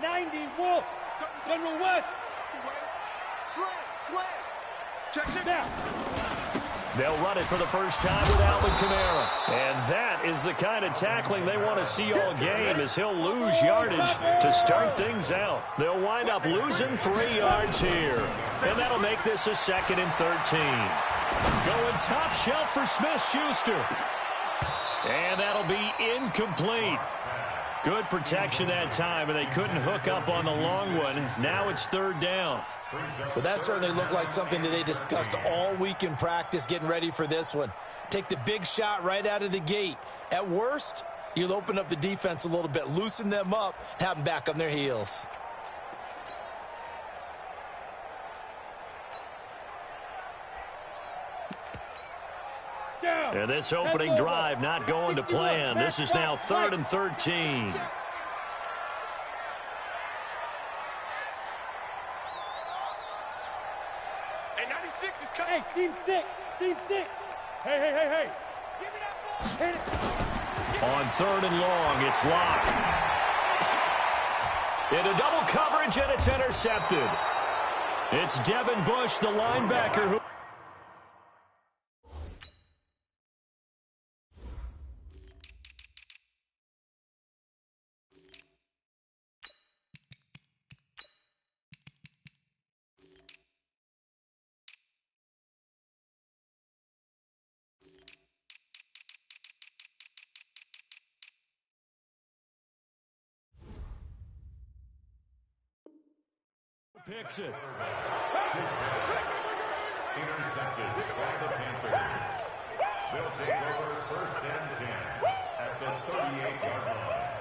90, Wolf. General West. Slam. Check it out. They'll run it for the first time with Alvin Kamara. And that is the kind of tackling they want to see all game, as he'll lose yardage to start things out. They'll wind up losing 3 yards here. And that'll make this a 2nd and 13. Going top shelf for Smith-Schuster. And that'll be incomplete. Good protection that time, and they couldn't hook up on the long one. Now it's 3rd down. Well, that certainly looked like something that they discussed all week in practice, getting ready for this one. Take the big shot right out of the gate. At worst, you'll open up the defense a little bit, loosen them up, have them back on their heels. And this opening drive not going to plan. This is now 3rd and 13. Hey, seam 6. Hey. Give me that ball. Hit it. On 3rd and long, it's Locke. Into double coverage, and it's intercepted. It's Devin Bush, the linebacker, who... picks it. Intercepted by the Panthers. They'll take over 1st and 10 at the 38-yard line.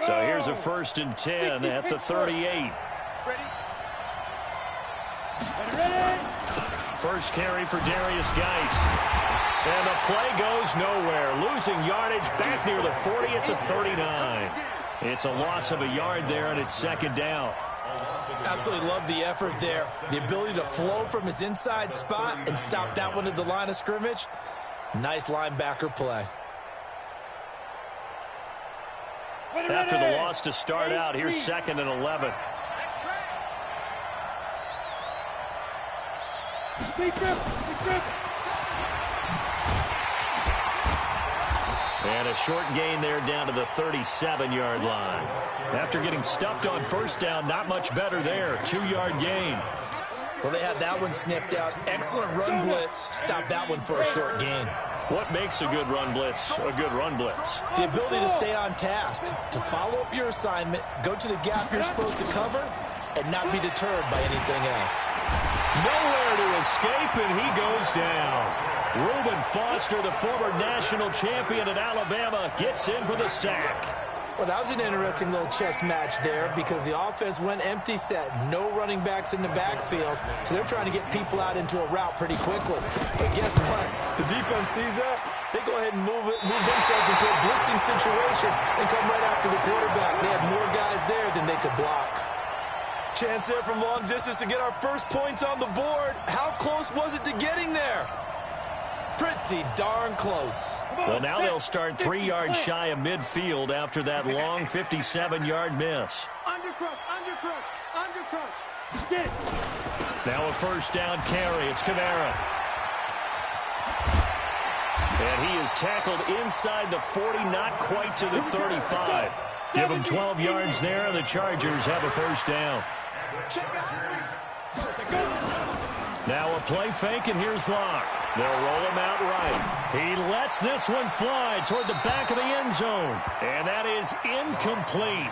So here's a 1st and 10 at the 38. Ready? First carry for Darius Geis. And the play goes nowhere. Losing yardage back near the 40 at the 39. It's a loss of a yard there, and it's 2nd down. Absolutely love the effort there. The ability to flow from his inside spot and stop that one at the line of scrimmage. Nice linebacker play. After the loss to start out, here's 2nd and 11. And a short gain there down to the 37-yard line. After getting stuffed on 1st down, not much better there. 2-yard gain. Well, they had that one sniffed out. Excellent run blitz. Stop that one for a short gain. What makes a good run blitz a good run blitz? The ability to stay on task, to follow up your assignment, go to the gap you're supposed to cover, and not be deterred by anything else. Nowhere to escape, and he goes down. Reuben Foster, the former national champion at Alabama, gets in for the sack. Well, that was an interesting little chess match there because the offense went empty set. No running backs in the backfield, so they're trying to get people out into a route pretty quickly. But guess what? The defense sees that. They go ahead and move themselves into a blitzing situation and come right after the quarterback. They had more guys there than they could block. Chance there from long distance to get our first points on the board. How close was it to getting there? Pretty darn close. Well, now they'll start 3 yards shy of midfield after that long 57-yard miss. Undercrush. Get. Now a 1st down carry. It's Kamara. And he is tackled inside the 40, not quite to the 35. Give him 12 yards there, and the Chargers have a 1st down. Now a play fake, and here's Locke. They'll roll him out right. He lets this one fly toward the back of the end zone. And that is incomplete.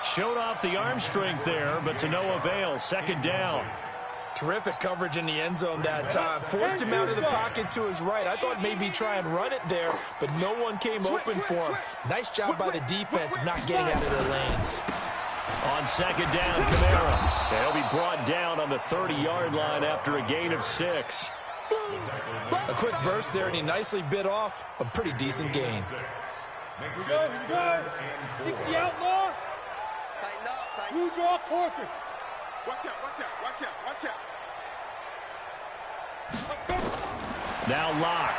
Showed off the arm strength there, but to no avail. 2nd down. Terrific coverage in the end zone that time. Forced him out of the pocket to his right. I thought maybe try and run it there, but no one came open for him. Nice job by the defense of not getting out of their lanes. On 2nd down, Kamara. He'll be brought down on the 30-yard line after a gain of 6. A quick burst there, and he nicely bit off a pretty decent gain. Here we go. 60 outlaw. Blue draw Corker. Watch out. Now Locke.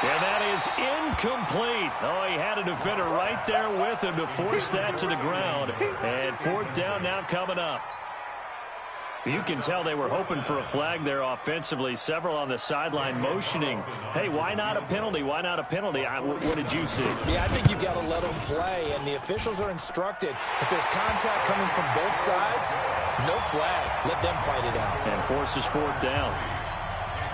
And that is incomplete. Oh, he had a defender right there with him to force that to the ground. And fourth down now coming up. You can tell they were hoping for a flag there offensively. Several on the sideline motioning, hey, why not a penalty? Why not a penalty? What did you see? Yeah, I think you've got to let them play, and the officials are instructed. If there's contact coming from both sides, no flag. Let them fight it out. And forces fourth down.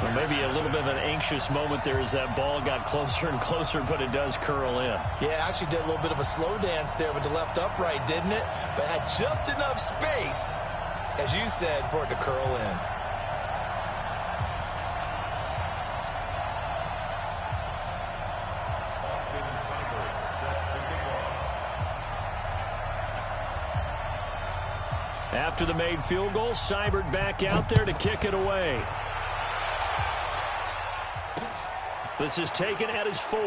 Well, maybe a little bit of an anxious moment there as that ball got closer and closer, but it does curl in. Yeah, actually did a little bit of a slow dance there with the left upright, didn't it? But had just enough space, as you said, for it to curl in. After the made field goal, Seibert back out there to kick it away. This is taken at his 4.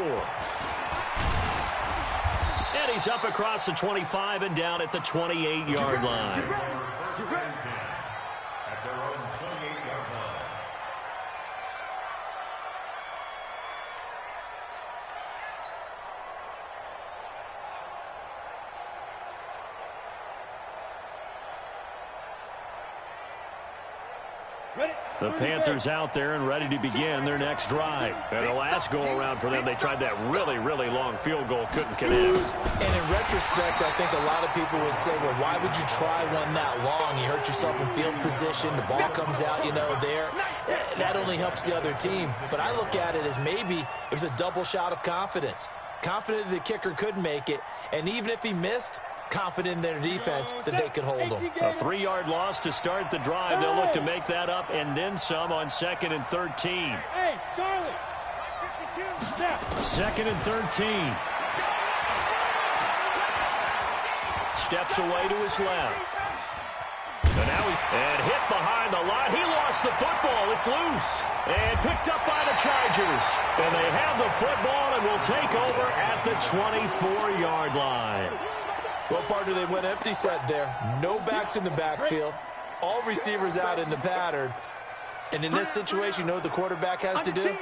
And he's up across the 25 and down at the 28-yard line. At their own 28-yard line. The Panthers out there and ready to begin their next drive. And the last go-around for them, they tried that really, really long field goal, couldn't connect. And in retrospect, I think a lot of people would say, well, why would you try one that long? You hurt yourself in field position. The ball comes out, there. That only helps the other team. But I look at it as maybe it was a double shot of confidence. Confident the kicker could make it. And even if he missed, confident in their defense that they could hold them. A 3-yard loss to start the drive. They'll look to make that up and then some on 2nd and 13. Hey, Charlie. 52, step. 2nd and 13. Steps away to his left. And now he's hit behind the line. He lost the football. It's loose. And picked up by the Chargers. And they have the football and will take over at the 24-yard line. Well, partner, they went empty set there. No backs in the backfield. All receivers out in the pattern. And in this situation, you know what the quarterback has to do?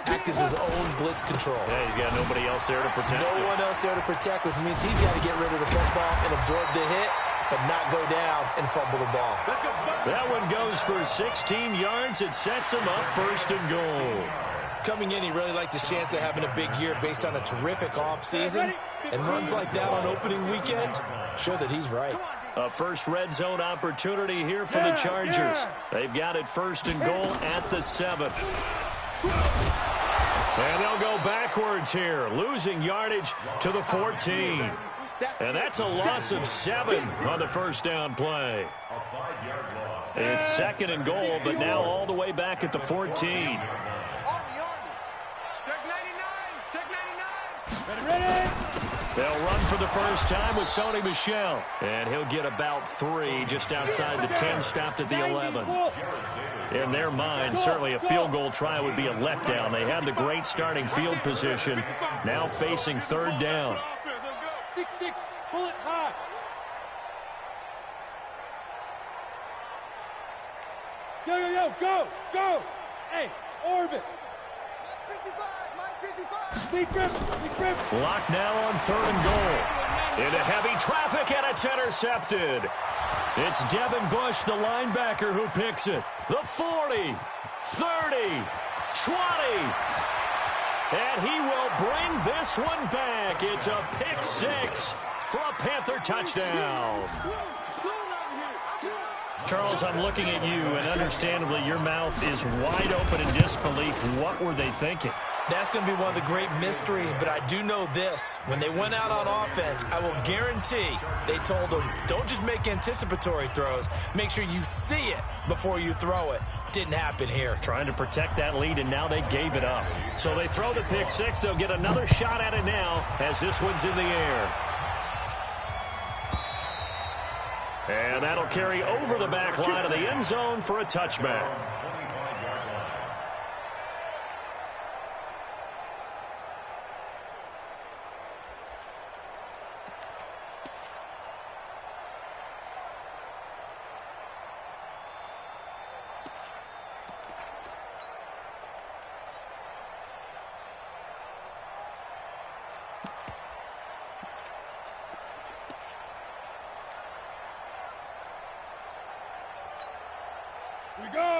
Act as his own blitz control. Yeah, he's got nobody else there to protect him. No one else there to protect, which means he's got to get rid of the football and absorb the hit, but not go down and fumble the ball. That one goes for 16 yards. It sets him up 1st and goal. Coming in, he really liked his chance of having a big year based on a terrific offseason. And runs like that on opening weekend show that he's right. A first red zone opportunity here for the Chargers. They've got it 1st and goal at the 7. And they'll go backwards here, losing yardage to the 14. And that's a loss of 7 on the first down play. It's 2nd and goal, but now all the way back at the 14. Check 99. Check 99. Ready? They'll run for the first time with Sony Michel. And he'll get about 3 just outside the 10, stopped at the 11. In their mind, certainly a field goal try would be a letdown. They had the great starting field position, now facing 3rd down. 6-6, pull it high. Yo, go. Hey, orbit. 55. Deep grip. Locked now on 3rd and goal. Into heavy traffic, and it's intercepted. It's Devin Bush, the linebacker, who picks it. The 40, 30, 20. And he will bring this one back. It's a pick 6 for a Panther touchdown. Charles, I'm looking at you, and understandably your mouth is wide open in disbelief. What were they thinking? That's going to be one of the great mysteries, but I do know this. When they went out on offense, I will guarantee they told them, don't just make anticipatory throws. Make sure you see it before you throw it. Didn't happen here. Trying to protect that lead, and now they gave it up. So they throw the pick 6. They'll get another shot at it now as this one's in the air. And that'll carry over the back line of the end zone for a touchback.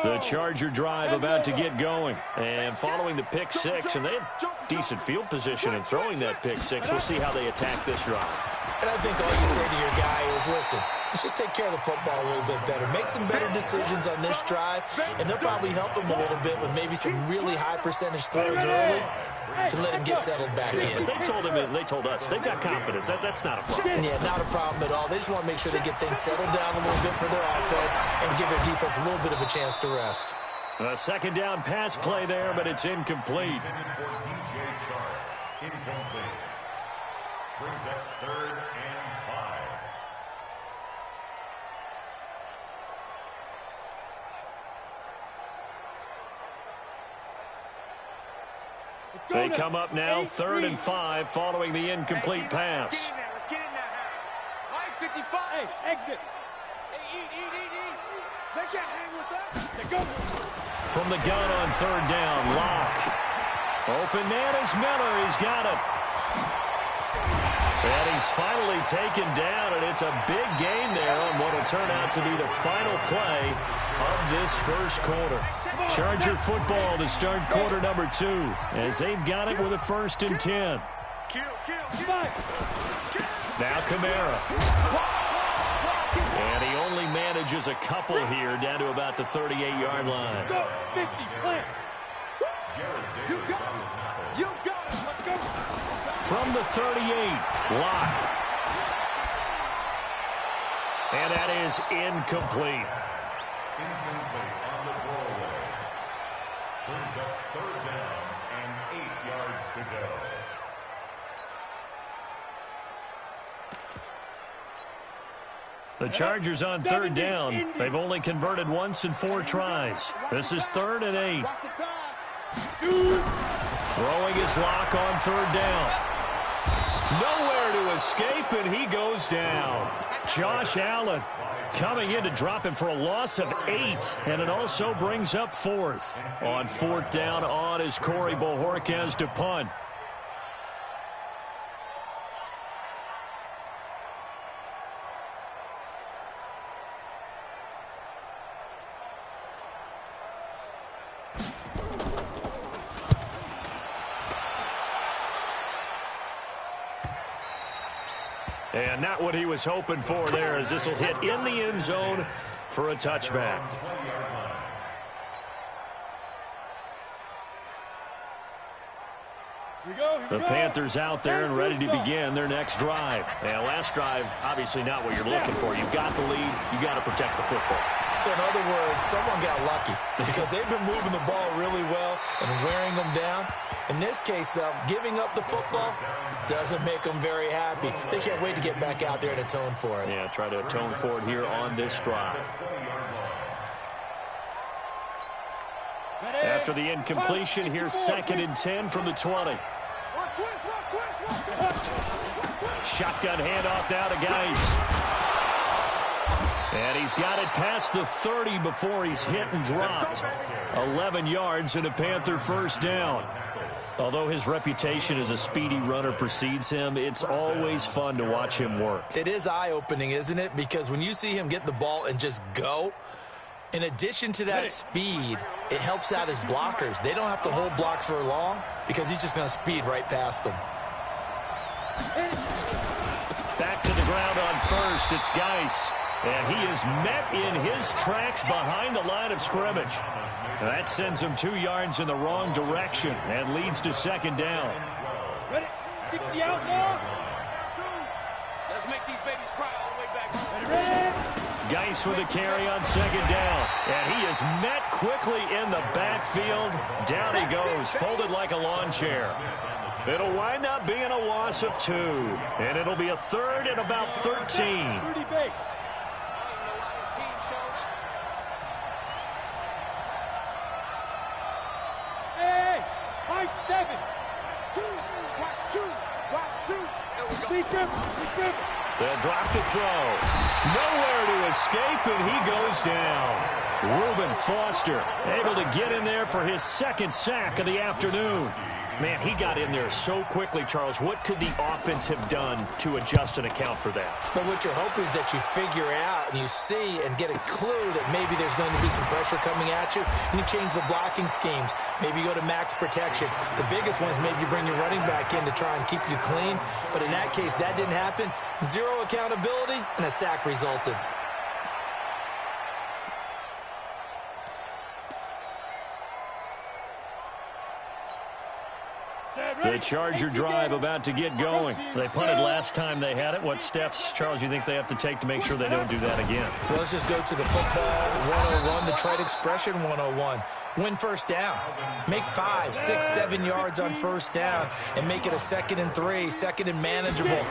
The Charger drive about to get going. And following the pick six, and they have decent field position in throwing that pick six. We'll see how they attack this drive. And I think all you say to your guy is, listen, let's just take care of the football a little bit better. Make some better decisions on this drive, and they'll probably help him a little bit with maybe some really high percentage throws early to let him get settled back in. They told us they've got confidence. That's not a problem. Yeah, not a problem at all. They just want to make sure they get things settled down a little bit for their offense and give their defense a little bit of a chance to rest. A second down pass play there, but it's incomplete. Incomplete. Brings up 3rd and 5. They come up now 3rd and 5 following the incomplete pass. Let's get in there. 5:55. Hey, exit. Hey, eat. They can't hang with us. From the gun on 3rd down, Locke. Open man is Miller. He's got it. And he's finally taken down, and it's a big game there on what will turn out to be the final play of this first quarter. Charger football to start quarter number 2, as they've got it with a 1st and 10. Now Kamara. And he only manages a couple here down to about the 38-yard line. Go, 50, plant. You got it. Let's go. From the 38, Locke. And that is incomplete. Incomplete on the throwaway. Brings up 3rd down and 8 yards to go. The Chargers on 3rd down. They've only converted once in 4 tries. This is 3rd and 8. Watch the pass. Throwing his Locke on 3rd down. Nowhere to escape, and he goes down. Josh Allen coming in to drop him for a loss of 8, and it also brings up 4th. On 4th down on is Corey Bojorquez to punt. And not what he was hoping for there, as this will hit in the end zone for a touchback. The Panthers out there and ready to begin their next drive. And last drive, obviously not what you're looking for. You've got the lead. You've got to protect the football. So in other words, someone got lucky because they've been moving the ball really well and wearing them down. In this case, though, giving up the football doesn't make them very happy. They can't wait to get back out there and atone for it. Yeah, try to atone for it here on this drive. After the incompletion, here's 2nd and 10 from the 20. Shotgun handoff now to Geis. And he's got it past the 30 before he's hit and dropped. 11 yards and a Panther 1st down. Although his reputation as a speedy runner precedes him, it's always fun to watch him work. It is eye-opening, isn't it? Because when you see him get the ball and just go, in addition to that speed, it helps out his blockers. They don't have to hold blocks for long because he's just going to speed right past them. Back to the ground on 1st. It's Geis. And he is met in his tracks behind the line of scrimmage. That sends him 2 yards in the wrong direction and leads to 2nd down. Ready? 60 out now. Let's make these babies cry all the way back. Ready? Geis with a carry on 2nd down. And he is met quickly in the backfield. Down he goes, folded like a lawn chair. It'll wind up being a loss of 2. And it'll be a 3rd and about 13. 30 base. Hey, high 7. 2, watch 2. There we go. Be careful. They'll drop the throw. Nowhere to escape, and he goes down. Reuben Foster able to get in there for his 2nd sack of the afternoon. Man, he got in there so quickly, Charles. What could the offense have done to adjust and account for that? But what you're hoping is that you figure out and you see and get a clue that maybe there's going to be some pressure coming at you, and you change the blocking schemes. Maybe you go to max protection. The biggest one is maybe you bring your running back in to try and keep you clean. But in that case, that didn't happen. Zero accountability, and a sack resulted. The Charger drive about to get going. They punted last time they had it. What steps, Charles, you think they have to take to make sure they don't do that again? Well, let's just go to the football 101, the trade expression 101. Win first down. Make 5, 6, 7 yards on first down and make it a 2nd and 3, 2nd and manageable.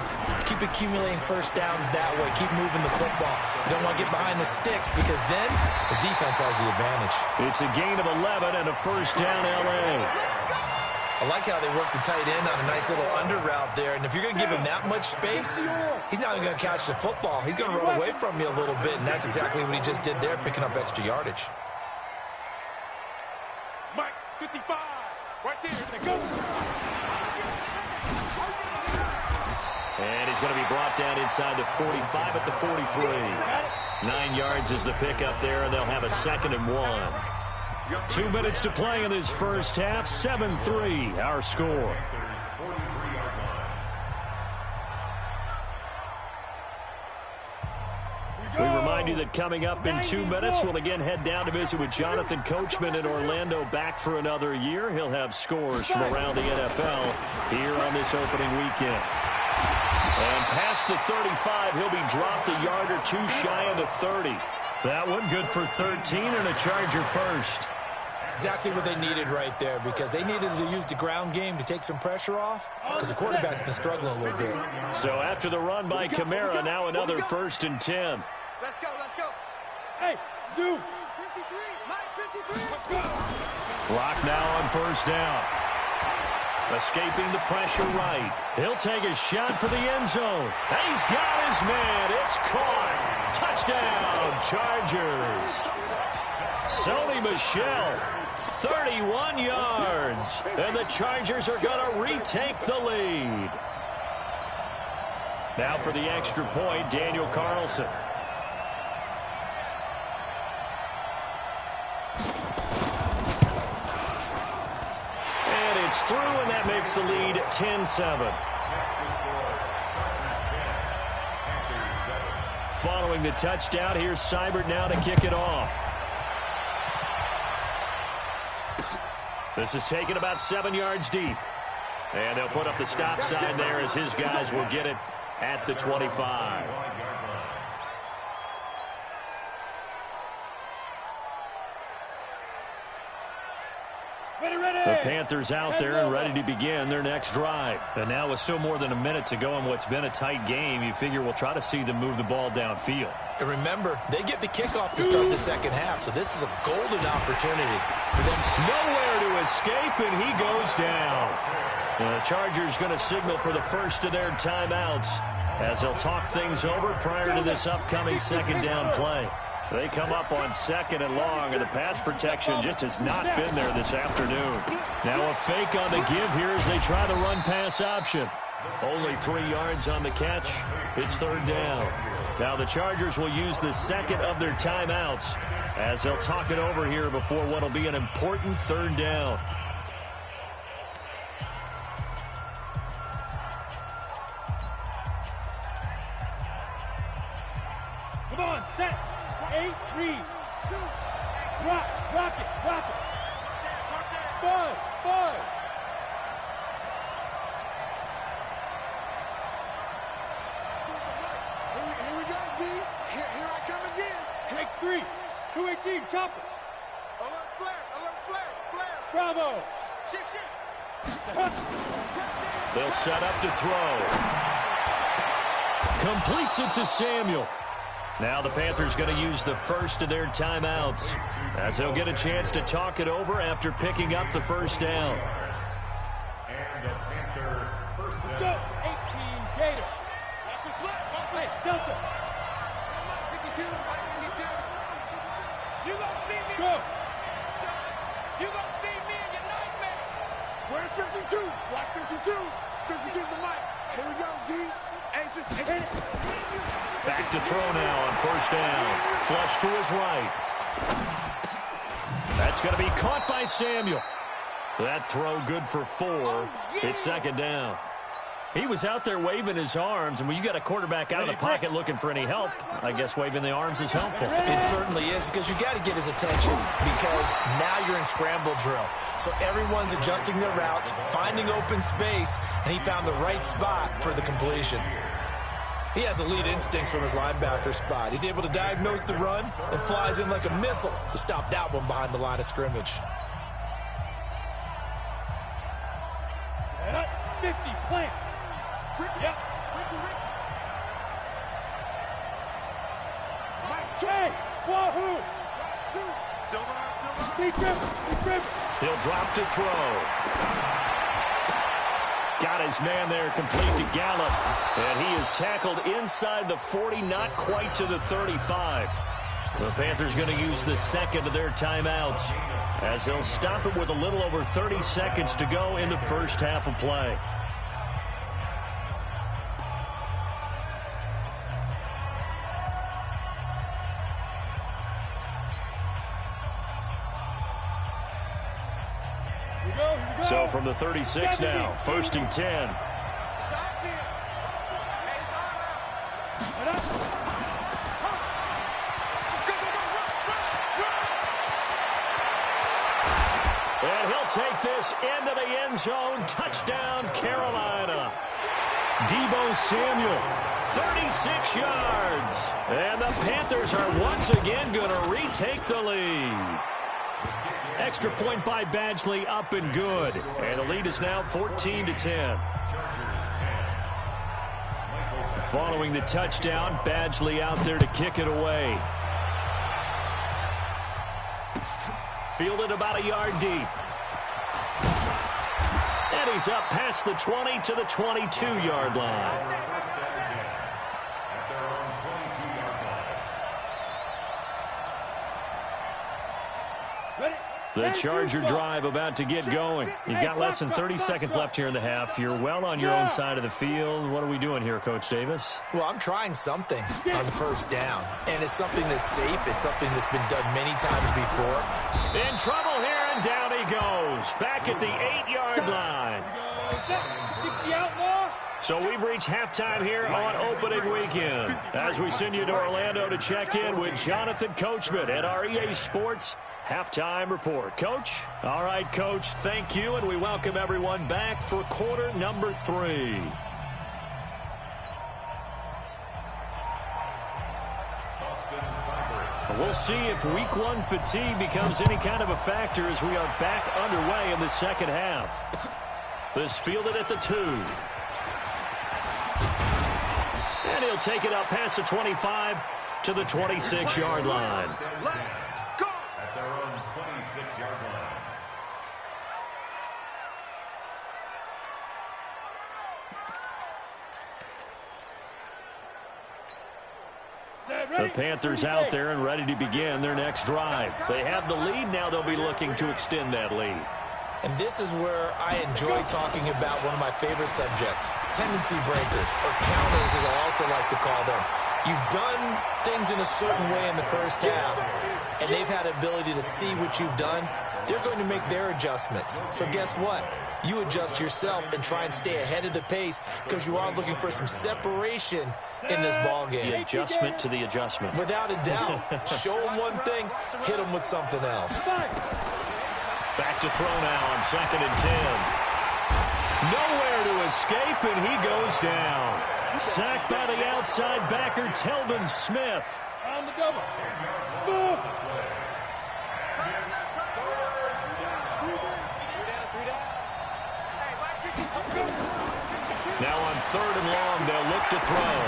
Keep accumulating first downs that way. Keep moving the football. You don't want to get behind the sticks because then the defense has the advantage. It's a gain of 11 and a first down, L.A. I like how they work the tight end on a nice little under route there. And if you're going to give him that much space, he's not even going to catch the football. He's going to run away from you a little bit, and that's exactly what he just did there, picking up extra yardage. Mike, 55. Right there. There goes. And he's going to be brought down inside the 45 at the 43. 9 yards is the pickup there, and they'll have a 2nd and 1. 2 minutes to play in this first half. 7-3, our score. We remind you that coming up in 2 minutes, we'll again head down to visit with Jonathan Coachman in Orlando, back for another year. He'll have scores from around the NFL here on this opening weekend. And past the 35, he'll be dropped a yard or two shy of the 30. That one good for 13 and a Charger first. Exactly what they needed right there, because they needed to use the ground game to take some pressure off, because the quarterback's been struggling a little bit. So after the run by Kamara, now another 1st and 10. Let's go, let's go. Hey, zoom. 53, Mike, 53. Clock now on first down. Escaping the pressure right. He'll take a shot for the end zone. He's got his man. It's caught. Touchdown, Chargers. Sony Michel, 31 yards. And the Chargers are going to retake the lead. Now for the extra point, Daniel Carlson. And it's through, and that makes the lead 10-7. Following the touchdown, here's Seibert now to kick it off. This is taken about 7 yards deep. And they'll put up the stop sign there as his guys will get it at the 25. The Panthers out there and ready to begin their next drive. And now with still more than a minute to go in what's been a tight game, you figure we'll try to see them move the ball downfield. And remember, they get the kickoff to start the second half, so this is a golden opportunity for them. Nowhere to escape, and he goes down. And the Chargers going to signal for the first of their timeouts as they'll talk things over prior to this upcoming second down play. They come up on 2nd and long, and the pass protection just has not been there this afternoon. Now a fake on the give here as they try the run-pass option. Only 3 yards on the catch. It's 3rd down. Now the Chargers will use the 2nd of their timeouts as they'll talk it over here before what will be an important 3rd down. Come on, set. 8, 3, 2, rock it. 5. Here we go, D. Here I come again. Takes 3. 218, chop it. Alert flare. Bravo. Shift. They'll set up to throw. Completes it to Samuel. Now the Panthers going to use the first of their timeouts as they'll get a chance to talk it over after picking up the first down. And the Panther first Go. down. 18, Gator. Watch the slip. Hey, Delta. 52, Mike, 52. You gonna see me? Go. You gonna see me in your nightmare. Where's 52. Watch 52. 52 is the mic. Here we go, D. Anxious. Back to throw now on first down. Flush to his right. That's going to be caught by Samuel. That throw good for 4. It's second down. He was out there waving his arms, and when you got a quarterback out of the pocket looking for any help, I guess waving the arms is helpful. It certainly is, because you got to get his attention, because now you're in scramble drill. So everyone's adjusting their routes, finding open space, and he found the right spot for the completion. He has elite instincts from his linebacker spot. He's able to diagnose the run and flies in like a missile to stop that one behind the line of scrimmage. 50, plant. Yep. Hey, wahoo! Silver. He'll drop to throw. Got his man there, complete to Gallup. And he is tackled inside the 40, not quite to the 35. The Panthers going to use the second of their timeouts, as they'll stop it with a little over 30 seconds to go in the first half of play. So from the 36 now, 1st and 10. And he'll take this into the end zone. Touchdown, Carolina. Deebo Samuel, 36 yards. And the Panthers are once again going to retake the lead. Extra point by Badgley, up and good. And the lead is now 14-10. Following the touchdown, Badgley out there to kick it away. Fielded about a yard deep. And he's up past the 20 to the 22-yard line. The Charger drive about to get going. You've got less than 30 seconds left here in the half. You're well on your own side of the field. What are we doing here, Coach Davis? Well, I'm trying something on first down. And it's something that's safe. It's something that's been done many times before. In trouble here, and down he goes. Back at the 8-yard line. 60 outlaw. So we've reached halftime here on opening weekend, as we send you to Orlando to check in with Jonathan Coachman at our EA Sports Halftime Report. Coach? All right, Coach, thank you, and we welcome everyone back for quarter number 3. We'll see if week 1 fatigue becomes any kind of a factor as we are back underway in the second half. This fielded at the 2. And he'll take it up past the 25 to the 26-yard line. Go at their own 26-yard line. The Panthers out there and ready to begin their next drive. They have the lead now. They'll be looking to extend that lead. And this is where I enjoy talking about one of my favorite subjects, tendency breakers, or counters as I also like to call them. You've done things in a certain way in the first half, and they've had the ability to see what you've done. They're going to make their adjustments. So guess what? You adjust yourself and try and stay ahead of the pace, because you are looking for some separation in this ball game. The adjustment to the adjustment. Without a doubt. Show them one thing, hit them with something else. Back to throw now on 2nd and 10. Nowhere to escape, and he goes down. Sacked by the outside backer, Telvin Smith. On the double. Smith. Now on 3rd and long, they'll look to throw.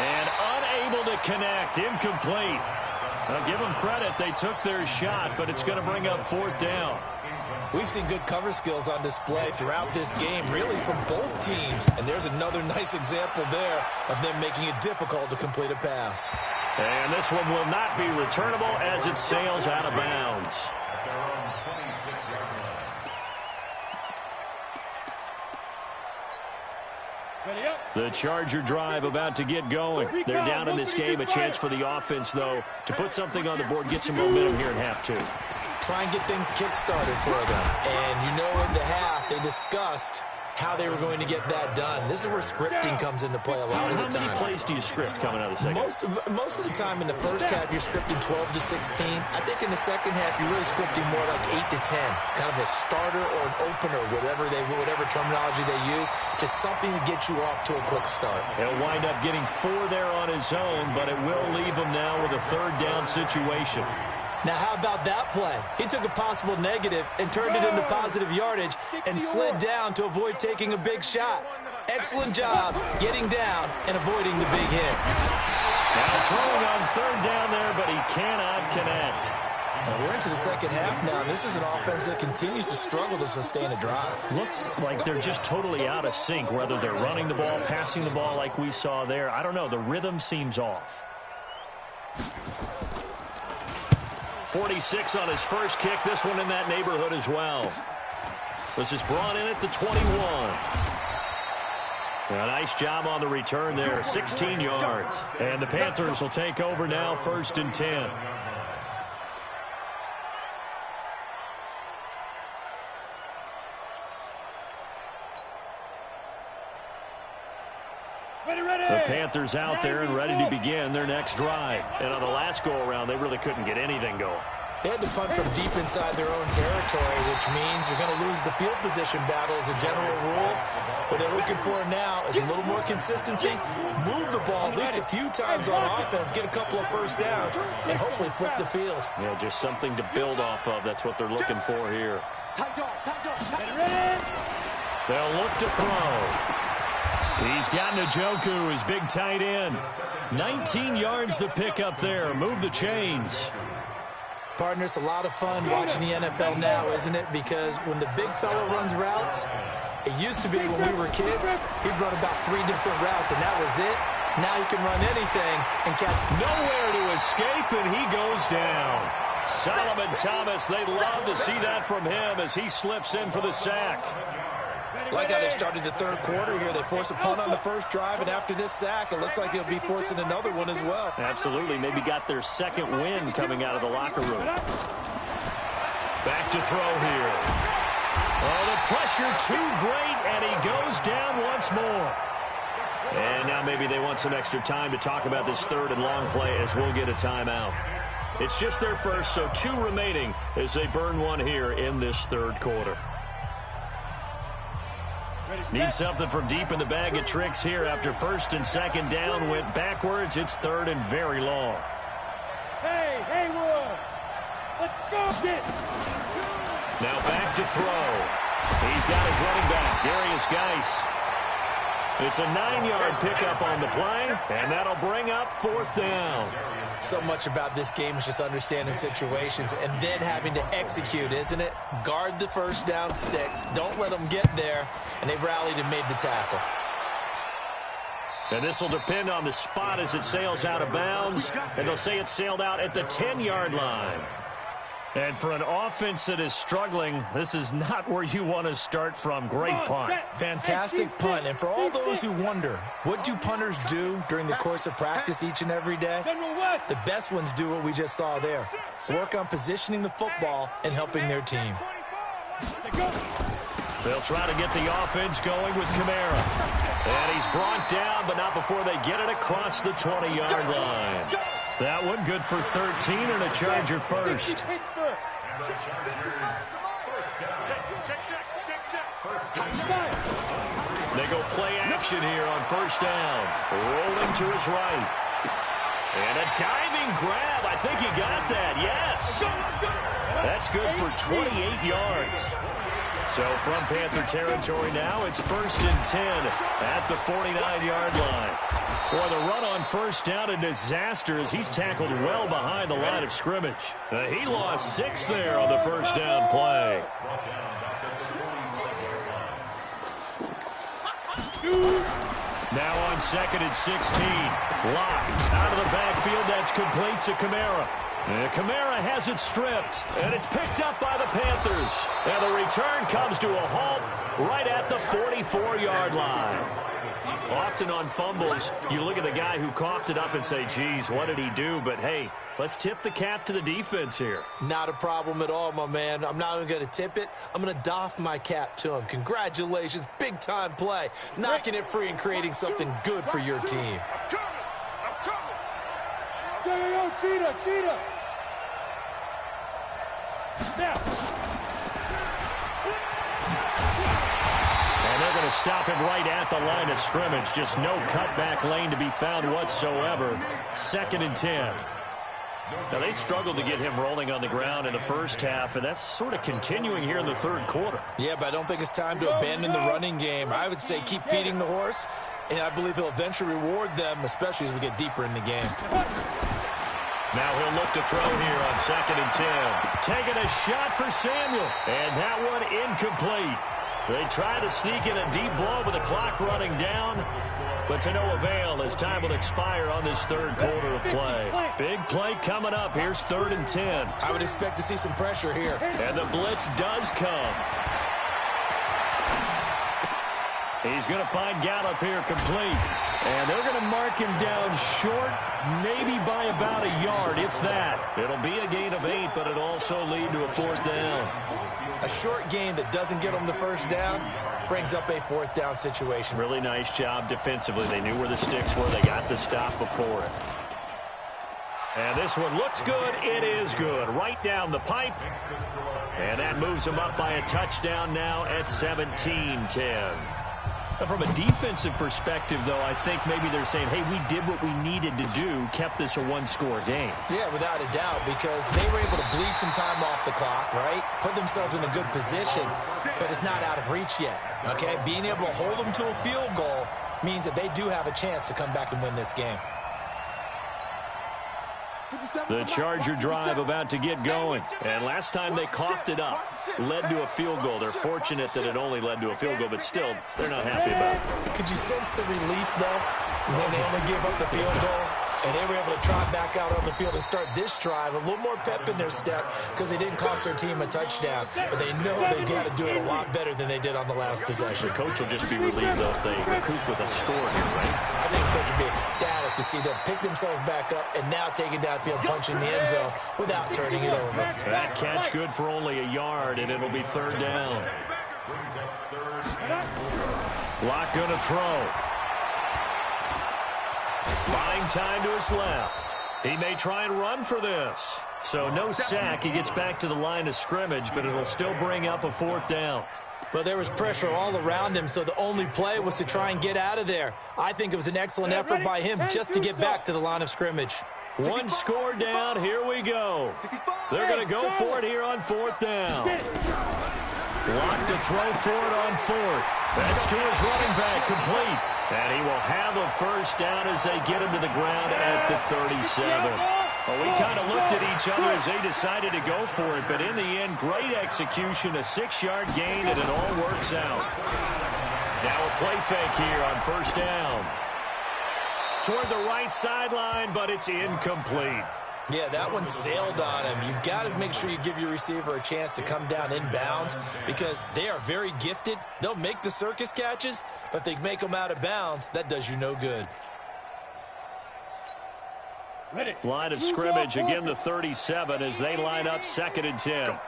And unable to connect, incomplete. I'll give them credit. They took their shot, but it's going to bring up 4th down. We've seen good cover skills on display throughout this game, really from both teams. And there's another nice example there of them making it difficult to complete a pass. And this one will not be returnable as it sails out of bounds. The Charger drive about to get going. They're down in this game. A chance for the offense, though, to put something on the board, get some momentum here in half two. Try and get things kick-started for them. And you know in the half, they discussed how they were going to get that done. This is where scripting comes into play a lot of the time. How many plays do you script coming out of the second? Most of the time in the first half, you're scripting 12 to 16. I think in the second half, you're really scripting more like 8 to 10. Kind of a starter or an opener, whatever terminology they use. Just something to get you off to a quick start. He'll wind up getting 4 there on his own, but it will leave him now with a third down situation. Now, how about that play? He took a possible negative and turned it into positive yardage and slid down to avoid taking a big shot. Excellent job getting down and avoiding the big hit. Now throwing on third down there, but he cannot connect. Now we're into the second half now. This is an offense that continues to struggle to sustain a drive. Looks like they're just totally out of sync, whether they're running the ball, passing the ball like we saw there. I don't know. The rhythm seems off. 46 on his first kick. This one in that neighborhood as well. This is brought in at the 21. A nice job on the return there. 16 yards. And the Panthers will take over now, 1st and 10. The Panthers out there and ready to begin their next drive. And on the last go-around, they really couldn't get anything going. They had to punt from deep inside their own territory, which means you're going to lose the field position battle as a general rule. What they're looking for now is a little more consistency, move the ball at least a few times on offense, get a couple of first downs, and hopefully flip the field. Yeah, just something to build off of. That's what they're looking for here. They'll look to throw. He's got Njoku, his big tight end. 19 yards to pick up there. Move the chains. Partner, it's a lot of fun watching the NFL now, isn't it? Because when the big fella runs routes, it used to be when we were kids, he'd run about 3 different routes, and that was it. Now he can run anything and catch. Nowhere to escape, and he goes down. Solomon Thomas, they'd love to see that from him as he slips in for the sack. Like how they started the third quarter here. They force a punt on the first drive, and after this sack, it looks like they'll be forcing another one as well. Absolutely. Maybe got their second win coming out of the locker room. Back to throw here. Oh, the pressure too great, and he goes down once more. And now maybe they want some extra time to talk about this third and long play as we'll get a timeout. It's just their first, so 2 remaining as they burn one here in this third quarter. Need something from deep in the bag of tricks here after 1st and 2nd down went backwards. It's 3rd and very long. Hey, Haywood, let's go get it. Now back to throw. He's got his running back, Darius Geis. It's a 9-yard pickup on the play, and that'll bring up 4th down. So much about this game is just understanding situations and then having to execute, isn't it? Guard the first down sticks. Don't let them get there. And they rallied and made the tackle. And this will depend on the spot as it sails out of bounds. And they'll say it sailed out at the 10-yard line. And for an offense that is struggling, this is not where you want to start from. Great punt. Fantastic punt. And for all those who wonder, what do punters do during the course of practice each and every day? The best ones do what we just saw there. Work on positioning the football and helping their team. They'll try to get the offense going with Kamara. And he's brought down, but not before they get it across the 20-yard line. That one good for 13 and a Charger first. They go play action here on 1st down. Rolling to his right. And a diving grab. I think he got that. Yes. That's good for 28 yards. So from Panther territory now, it's 1st and 10 at the 49-yard line. Boy, the run on 1st down, a disaster as he's tackled well behind the line of scrimmage. He lost 6 there on the 1st down play. Now on 2nd and 16. Locke out of the backfield. That's complete to Kamara. Kamara has it stripped, and it's picked up by the Panthers. And the return comes to a halt right at the 44-yard line. Often on fumbles, you look at the guy who coughed it up and say, geez, what did he do? But, hey, let's tip the cap to the defense here. Not a problem at all, my man. I'm not even going to tip it. I'm going to doff my cap to him. Congratulations, big-time play. Knocking it free and creating something good for your team. I'm coming. Yo, Cheetah. Now. And they're going to stop him right at the line of scrimmage. Just no cutback lane to be found whatsoever. 2nd and 10. Now, they struggled to get him rolling on the ground in the first half, and that's sort of continuing here in the third quarter. Yeah, but I don't think it's time to abandon the running game. I would say keep feeding the horse, and I believe he'll eventually reward them, especially as we get deeper in the game. Now he'll look to throw here on 2nd and 10. Taking a shot for Samuel, and that one incomplete. They try to sneak in a deep ball with the clock running down, but to no avail as time will expire on this third quarter of play. Big play coming up. Here's 3rd and 10. I would expect to see some pressure here. And the blitz does come. He's going to find Gallup here complete. And they're going to mark him down short, maybe by about a yard, if that. It'll be a gain of 8, but it'll also lead to a 4th down. A short gain that doesn't get them the first down brings up a 4th down situation. Really nice job defensively. They knew where the sticks were. They got the stop before it. And this one looks good. It is good. Right down the pipe. And that moves them up by a touchdown now at 17-10. From a defensive perspective, though, I think maybe they're saying, hey, we did what we needed to do, kept this a one-score game. Yeah, without a doubt, because they were able to bleed some time off the clock, right? Put themselves in a good position, but it's not out of reach yet, okay? Being able to hold them to a field goal means that they do have a chance to come back and win this game. The Charger drive about to get going. And last time they coughed it up, led to a field goal. They're fortunate that it only led to a field goal, but still, they're not happy about it. Could you sense the relief, though, when they only gave up the field goal? And they were able to trot back out on the field and start this drive. A little more pep in their step because they didn't cost their team a touchdown. But they know they've got to do it a lot better than they did on the last possession. The coach will just be relieved, though, if they recoup with a score here, right? I think the coach will be ecstatic to see them pick themselves back up and now take it downfield, punching the end zone without turning it over. That catch good for only a yard, and it'll be 3rd down. Lock going to throw. Buying time to his left. He may try and run for this. So no sack. He gets back to the line of scrimmage, but it'll still bring up a 4th down. But there was pressure all around him, so the only play was to try and get out of there. I think it was an excellent effort by him just to get back to the line of scrimmage. One score down. Here we go. They're going to go for it here on 4th down. Lock to throw for it on 4th. That's to his running back, complete. And he will have a 1st down as they get him to the ground at the 37. Well, we kind of looked at each other as they decided to go for it, but in the end, great execution, a 6-yard gain, and it all works out. Now a play fake here on 1st down. Toward the right sideline, but it's incomplete. Yeah, that one sailed on him. You've got to make sure you give your receiver a chance to come down inbounds because they are very gifted. They'll make the circus catches, but if they make them out of bounds, that does you no good. Line of scrimmage, again the 37 as they line up 2nd and 10.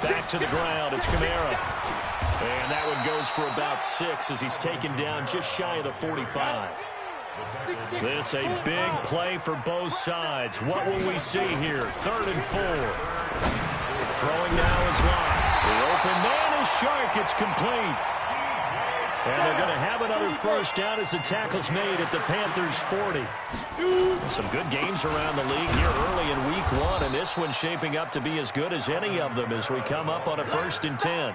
Back to the ground, it's Kamara. And that one goes for about 6 as he's taken down just shy of the 45. This a big play for both sides. What will we see here? 3rd and 4. Throwing now is Locke. The open man is Shark. It's complete. And they're going to have another 1st down as the tackle's made at the Panthers' 40. Some good games around the league here early in week 1, and this one's shaping up to be as good as any of them as we come up on a 1st and 10.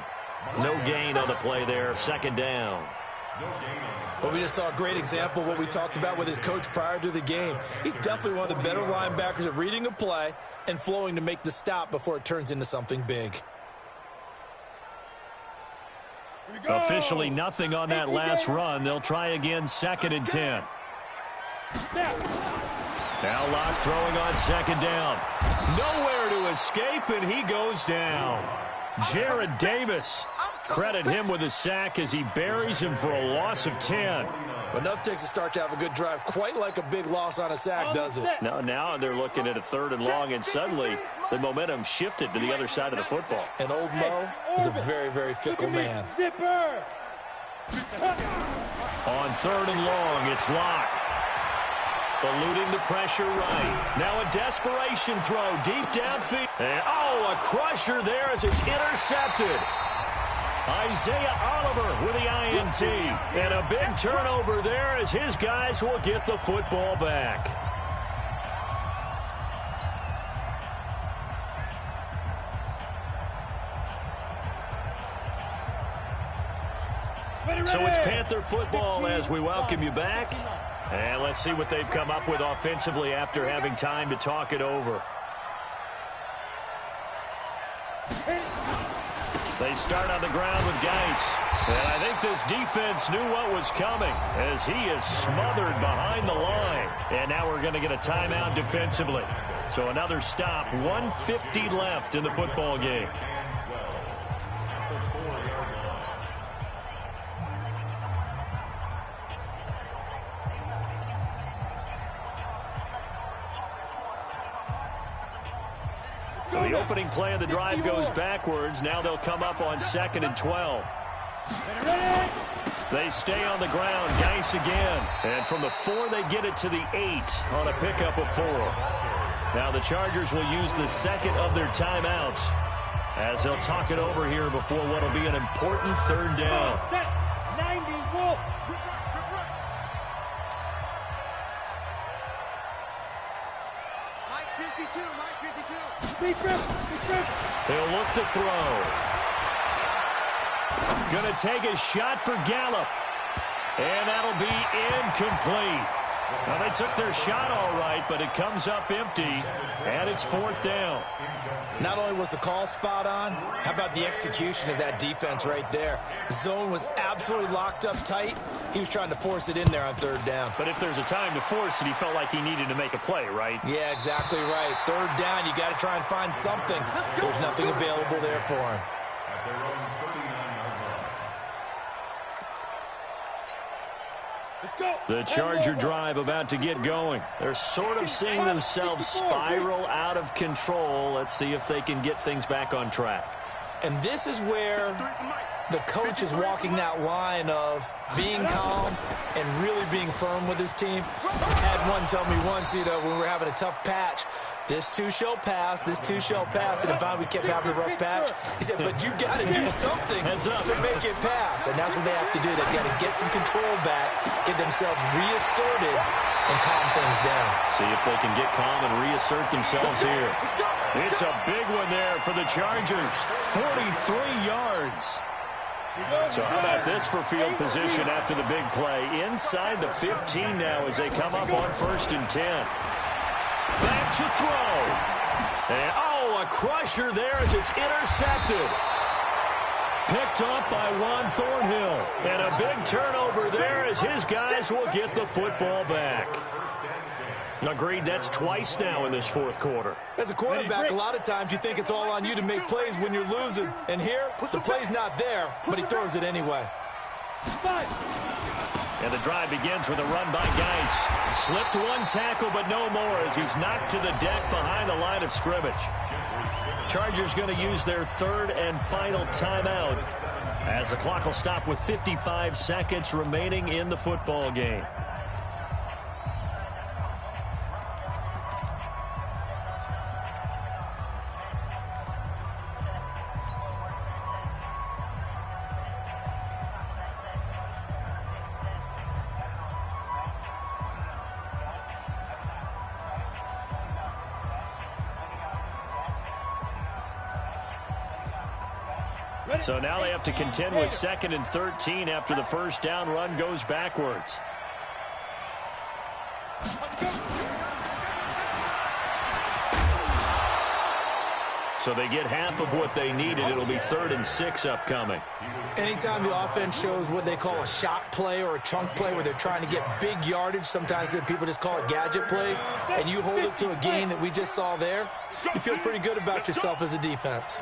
No gain on the play there. 2nd down. Well, we just saw a great example of what we talked about with his coach prior to the game. He's definitely one of the better linebackers at reading a play and flowing to make the stop before it turns into something big. Officially nothing on that last run. They'll try again 2nd and 10. Now Locke throwing on second down. Nowhere to escape, and he goes down. Jared Davis. Credit him with a sack as he buries him for a loss of 10. Enough takes a start to have a good drive. Quite like a big loss on a sack, does it? Now they're looking at a 3rd and long, and suddenly the momentum shifted to the other side of the football. And old Mo is a very, very fickle man. On 3rd and long, it's Locke. Eluding the pressure right. Now a desperation throw deep downfield. And, a crusher there as it's intercepted. Isaiah Oliver with the INT. And a big turnover there as his guys will get the football back. So it's Panther football as we welcome you back. And let's see what they've come up with offensively after having time to talk it over. They start on the ground with Geis. And I think this defense knew what was coming as he is smothered behind the line. And now we're going to get a timeout defensively. So another stop, 1:50 left in the football game. So the opening play of the drive goes backwards. Now they'll come up on 2nd and 12. They stay on the ground. Geis again. And from the 4, they get it to the 8 on a pickup of 4. Now the Chargers will use the 2nd of their timeouts as they'll talk it over here before what will be an important 3rd down. He'll look to throw. Gonna take a shot for Gallup. And that'll be incomplete. Now, they took their shot all right, but it comes up empty, and it's 4th down. Not only was the call spot on, how about the execution of that defense right there? The zone was absolutely locked up tight. He was trying to force it in there on 3rd down. But if there's a time to force it, he felt like he needed to make a play, right? Yeah, exactly right. 3rd down, you got to try and find something. There's nothing available there for him. The Charger drive about to get going. They're sort of seeing themselves spiral out of control. Let's see if they can get things back on track. And this is where the coach is walking that line of being calm and really being firm with his team. Had one tell me once, when we were having a tough patch, this too shall pass, this too shall pass. And if we kept having a rough patch, he said, but you got to do something to make it pass. And that's what they have to do. They've got to get some control back, get themselves reasserted, and calm things down. See if they can get calm and reassert themselves here. It's a big one there for the Chargers. 43 yards. So how about this for field position after the big play? Inside the 15 now as they come up on 1st and 10. Back to throw. And, a crusher there as it's intercepted. Picked off by Juan Thornhill. And a big turnover there as his guys will get the football back. Agreed, that's twice now in this 4th quarter. As a quarterback, a lot of times you think it's all on you to make plays when you're losing. And here, the play's not there, but he throws it anyway. And the drive begins with a run by Geis. Slipped one tackle, but no more as he's knocked to the deck behind the line of scrimmage. Chargers going to use their 3rd and final timeout as the clock will stop with 55 seconds remaining in the football game. So now they have to contend with 2nd and 13 after the 1st down run goes backwards. So they get half of what they needed. It'll be 3rd and 6 upcoming. Anytime the offense shows what they call a shot play or a chunk play where they're trying to get big yardage, sometimes people just call it gadget plays, and you hold it to a gain that we just saw there, you feel pretty good about yourself as a defense.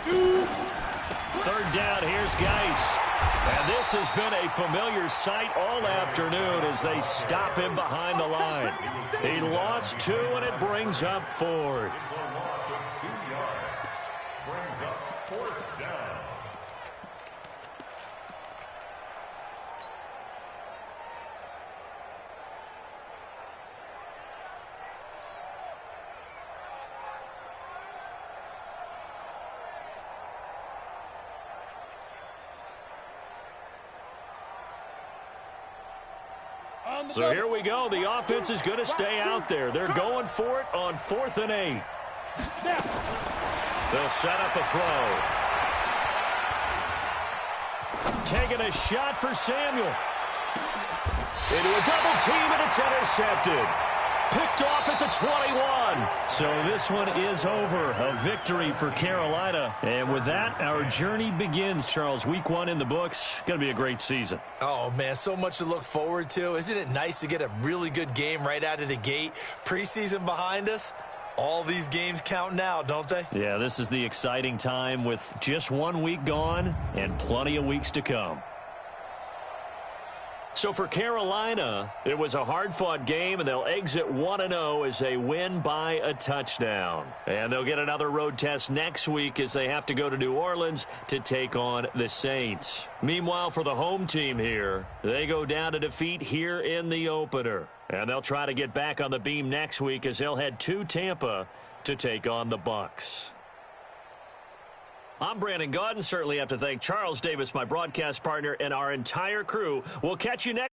3rd down, here's Geis. And this has been a familiar sight all afternoon as they stop him behind the line. He lost 2, and it brings up 4th. It's a loss of 2 yards. Brings up 4th down. So here we go. The offense is going to stay out there. They're going for it on 4th and 8. They'll set up a throw. Taking a shot for Samuel. Into a double team, and it's intercepted. Picked off at the 21. So this one is over. A victory for Carolina. And with that, our journey begins, Charles. Week 1 in the books. Going to be a great season. Oh, man, so much to look forward to. Isn't it nice to get a really good game right out of the gate? Preseason behind us. All these games count now, don't they? Yeah, this is the exciting time with just 1 week gone and plenty of weeks to come. So for Carolina, it was a hard-fought game, and they'll exit 1-0 as they win by a touchdown. And they'll get another road test next week as they have to go to New Orleans to take on the Saints. Meanwhile, for the home team here, they go down to defeat here in the opener. And they'll try to get back on the beam next week as they'll head to Tampa to take on the Bucs. I'm Brandon Gaudin. Certainly have to thank Charles Davis, my broadcast partner, and our entire crew. We'll catch you next.